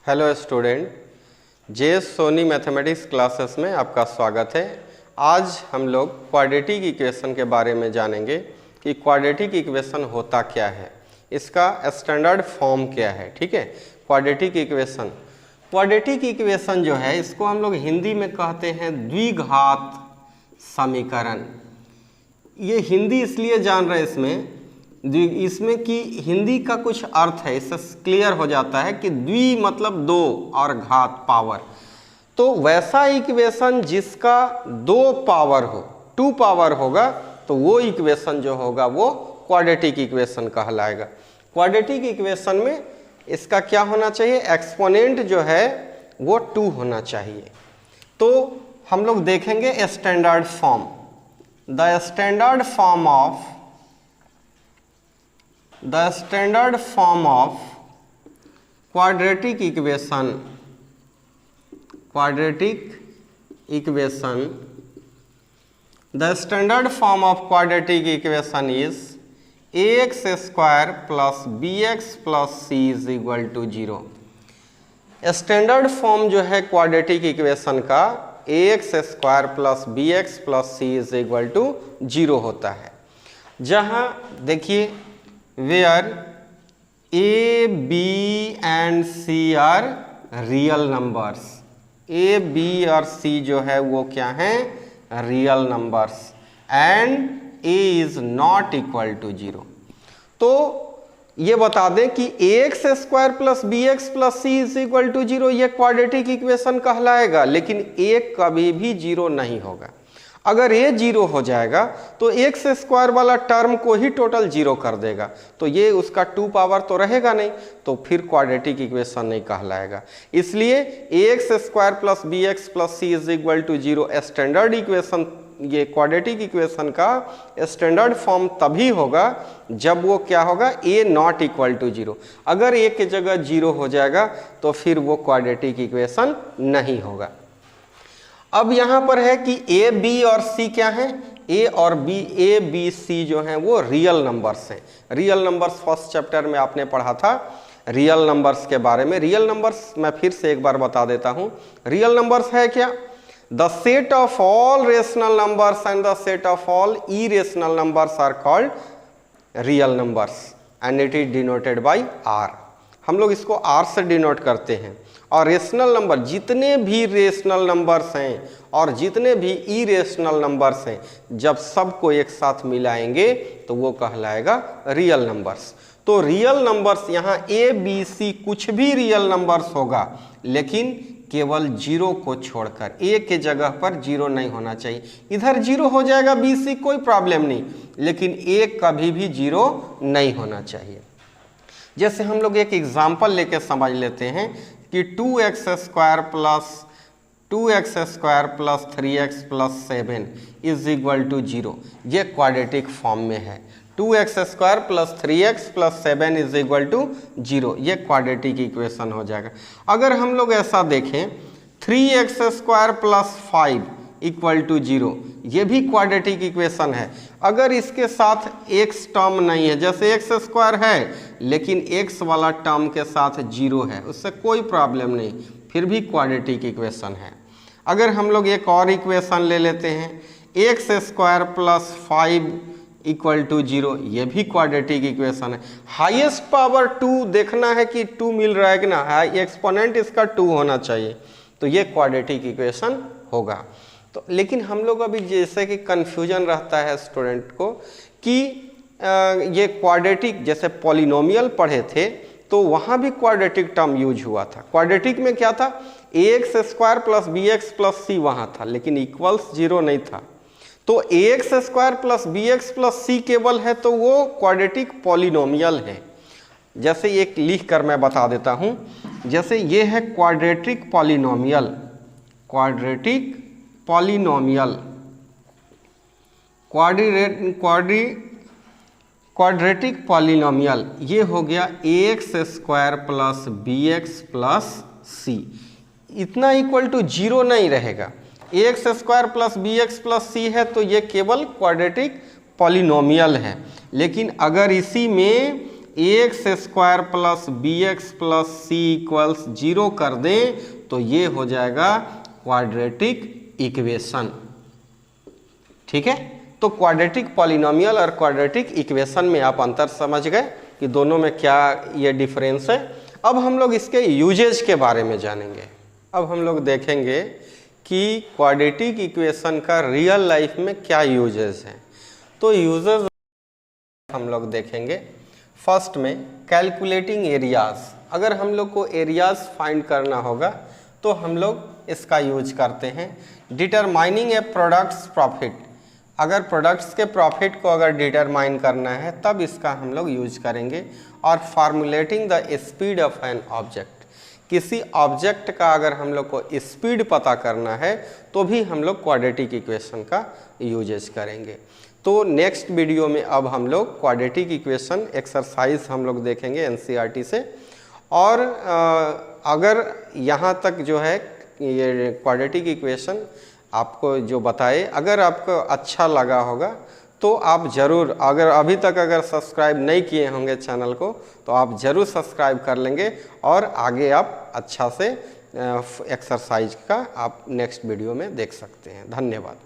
Hello student, JS Soni mathematics classes में आपका स्वागत है। आज हम लोग क्वाड्रेटिक इक्वेशन के बारे में जानेंगे कि क्वाड्रेटिक इक्वेशन होता क्या है, इसका स्टैंडर्ड फॉर्म क्या है। ठीक है, क्वाड्रेटिक इक्वेशन जो है इसको हम लोग हिंदी में कहते हैं द्विघात समीकरण। ये हिंदी इसलिए जान रहे हैं इसमें कि हिंदी का कुछ अर्थ है, इससे क्लियर हो जाता है कि द्वि मतलब दो और घात पावर। तो वैसा इक्वेशन जिसका दो पावर हो, टू पावर होगा, तो वो इक्वेशन जो होगा वो क्वाड्रेटिक इक्वेशन कहलाएगा। क्वाड्रेटिक इक्वेशन में इसका क्या होना चाहिए, एक्सपोनेंट जो है वो 2 होना चाहिए। तो हम लोग देखेंगे standard form. The standard form of quadratic equation the standard form of quadratic equation is ax square plus bx plus c is equal to 0। Standard form जो है क्वाड्रेटिक इक्वेशन का ax square plus bx plus c is equal to 0 होता है। जहाँ देखिए where a, b and c are real numbers। a, b और c जो है वो क्या हैं, real numbers, and a is not equal to 0। तो ये बता दें कि ax square plus bx plus c is equal to 0 ये क्वाड्रेटिक इक्वेशन कहलाएगा, लेकिन a कभी भी 0 नहीं होगा। अगर a 0 हो जाएगा तो x स्क्वायर वाला टर्म को ही टोटल 0 कर देगा, तो ये उसका 2 पावर तो रहेगा नहीं, तो फिर क्वाड्रेटिक इक्वेशन नहीं कहलाएगा। इसलिए ax square plus bx plus c is equal to 0 standard equation, ये क्वाड्रेटिक इक्वेशन का स्टैंडर्ड फॉर्म तभी होगा जब वो क्या होगा, a नॉट इक्वल टू 0। अगर a की जगह 0 हो जाएगा तो फिर वो क्वाड्रेटिक इक्वेशन नहीं होगा। अब यहाँ पर है कि a, b और c क्या है, a और b, a, b, c जो हैं वो रियल नंबर्स हैं। रियल नंबर्स फर्स्ट चैप्टर में आपने पढ़ा था रियल नंबर्स के बारे में। रियल नंबर्स मैं फिर से एक बार बता देता हूँ। रियल नंबर्स है क्या, the set of all rational numbers and the set of all irrational numbers are called real numbers and it is denoted by r। हम लोग इसको r से डिनोट करते हैं। और रेशनल नंबर, जितने भी रेशनल नंबर्स हैं और जितने भी इरेशनल नंबर्स हैं, जब सबको एक साथ मिलाएंगे तो वो कहलाएगा रियल नंबर्स। तो रियल नंबर्स यहाँ a, b, c कुछ भी रियल नंबर्स होगा, लेकिन केवल 0 को छोड़कर। a के जगह पर 0 नहीं होना चाहिए। इधर 0 हो जाएगा b, c कोई प्रॉब्लम नहीं, लेकिन a कभी भी 0 नहीं होना चाहिए। जैसे हम लोग एक एग्जाम्पल लेके समझ लेते हैं कि 2x square plus 3x plus 7 is equal to 0, ये क्वाड्रेटिक फॉर्म में है। 2x square plus 3x plus 7 is equal to 0, ये क्वाड्रेटिक इक्वेशन हो जाएगा। अगर हम लोग ऐसा देखें 3x square plus 5 equal to 0, ये भी क्वाड्रेटिक इक्वेशन है। अगर इसके साथ x टर्म नहीं है, जैसे x स्क्वायर है लेकिन x वाला टर्म के साथ 0 है, उससे कोई प्रॉब्लम नहीं, फिर भी क्वाड्रेटिक इक्वेशन है। अगर हम लोग एक और इक्वेशन ले लेते हैं x square plus 5 equal to 0, ये भी क्वाड्रेटिक इक्वेशन है। हाईएस्ट पावर 2 देखना है कि 2 मिल रहा है कि ना, एक्सपोनेंट इसका 2 होना चाहिए, तो ये क्वाड्रेटिक इक्वेशन होगा। तो लेकिन हम लोग अभी जैसे कि कन्फ्यूजन रहता है स्टूडेंट को कि ये क्वाड्रेटिक, जैसे पॉलिनोमियल पढ़े थे तो वहाँ भी क्वाड्रेटिक टर्म यूज हुआ था। क्वाड्रेटिक में क्या था, ax square plus bx plus c वहाँ था, लेकिन इक्वल्स 0 नहीं था। तो ax square plus bx plus c केवल है तो वो क्वाड्रेटिक पॉलिनोमियल है। जैसे एक लिख कर मैं बता देता हूँ, जैसे ये है क्वाड्रेटिक पॉलिनोमियल, क्वाड्रेटिक पॉलिनोमियल ये हो गया ax square plus bx plus c, इतना इक्वल टू 0 नहीं रहेगा। ax square plus bx plus c है तो ये केवल क्वाड्रेटिक पॉलिनोमियल है। लेकिन अगर इसी में ax² plus bx plus c equals 0 कर दें तो ये हो जाएगा क्वाड्रेटिक इक्वेशन। ठीक है, तो क्वाड्रेटिक पॉलिनोमियल और क्वाड्रेटिक इक्वेशन में आप अंतर समझ गए कि दोनों में क्या ये डिफरेंस है। अब हम लोग इसके यूजेज के बारे में जानेंगे। अब हम लोग देखेंगे कि क्वाड्रेटिक इक्वेशन का रियल लाइफ में क्या यूजेज हैं। तो यूजेज हम लोग देखेंगे। फर्स्ट में कैलकुलेटिंग एरियाज, अगर हम लोग को एरियाज फाइंड करना होगा तो हम लोग इसका यूज करते हैं। डिटरमाइनिंग ए प्रोडक्ट्स प्रॉफिट, अगर प्रोडक्ट्स के प्रॉफिट को अगर डिटरमाइन करना है तब इसका हम लोग यूज करेंगे। और formulating the speed of an object, किसी ऑब्जेक्ट का अगर हम लोग को स्पीड पता करना है तो भी हम लोग क्वाड्रेटिक इक्वेशन का यूजेज करेंगे। तो नेक्स्ट वीडियो में अब हम लोग क्वाड्रेटिक इक्वेशन एक्सरसाइज हम लोग देखेंगे एनसीईआरटी से। और अगर यहाँ तक जो है ये क्वाड्रेटिक इक्वेशन आपको जो बताए, अगर आपको अच्छा लगा होगा तो आप ज़रूर, अगर अभी तक अगर सब्सक्राइब नहीं किए होंगे चैनल को तो आप ज़रूर सब्सक्राइब कर लेंगे और आगे आप अच्छा से एक्सरसाइज का आप नेक्स्ट वीडियो में देख सकते हैं। धन्यवाद।